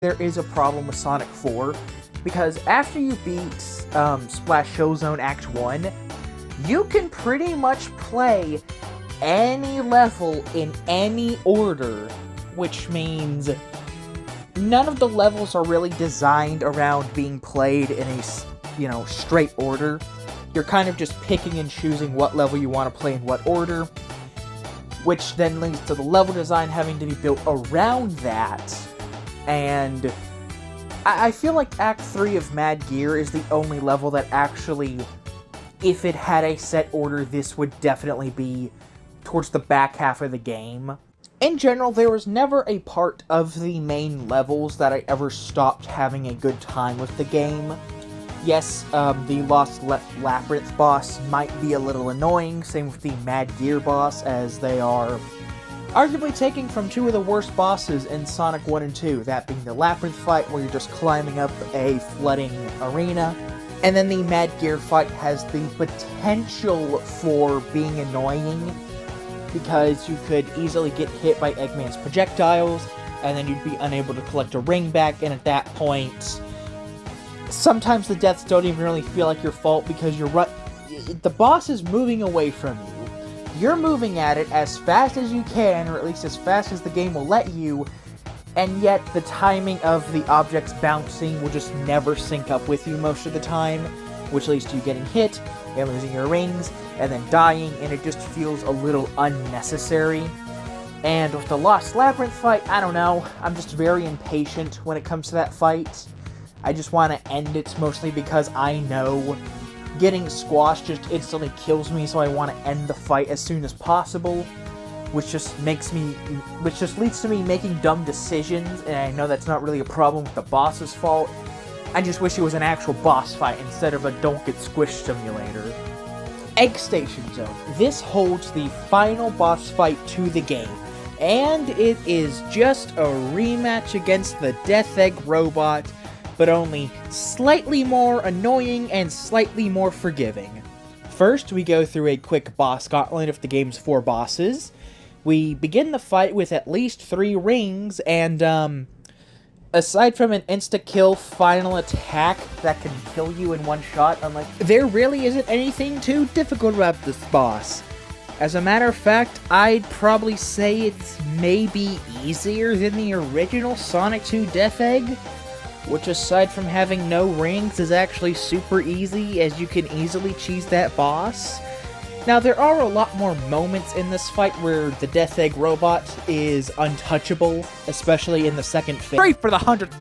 there is a problem with Sonic 4, because after you beat Splash Hill Zone Act 1, you can pretty much play any level in any order, which means none of the levels are really designed around being played in a, straight order. You're kind of just picking and choosing what level you want to play in what order, which then leads to the level design having to be built around that. And I feel like Act 3 of Mad Gear is the only level that actually, if it had a set order, this would definitely be towards the back half of the game. In general, there was never a part of the main levels that I ever stopped having a good time with the game. Yes, the Lost Labyrinth boss might be a little annoying, same with the Mad Gear boss, as they are arguably taking from two of the worst bosses in Sonic 1 and 2, that being the Labyrinth fight, where you're just climbing up a flooding arena, and then the Mad Gear fight has the potential for being annoying, because you could easily get hit by Eggman's projectiles, and then you'd be unable to collect a ring back, and at that point, sometimes the deaths don't even really feel like your fault, because the boss is moving away from you. You're moving at it as fast as you can, or at least as fast as the game will let you, and yet the timing of the objects bouncing will just never sync up with you most of the time, which leads to you getting hit, and losing your rings, and then dying, and it just feels a little unnecessary. And with the Lost Labyrinth fight, I don't know, I'm just very impatient when it comes to that fight. I just want to end it, mostly because I know getting squashed just instantly kills me, so I want to end the fight as soon as possible, which just leads to me making dumb decisions, and I know that's not really a problem with the boss's fault. I just wish it was an actual boss fight instead of a don't get squished simulator. Egg Station Zone. This holds the final boss fight to the game, and it is just a rematch against the Death Egg robot, but only slightly more annoying and slightly more forgiving. First, we go through a quick boss gauntlet of the game's 4 bosses. We begin the fight with at least 3 rings, and aside from an insta-kill final attack that can kill you in one shot, there really isn't anything too difficult about this boss. As a matter of fact, I'd probably say it's maybe easier than the original Sonic 2 Death Egg, which aside from having no rings is actually super easy, as you can easily cheese that boss. Now, there are a lot more moments in this fight where the Death Egg robot is untouchable, especially in the second phase. Pray for the 100th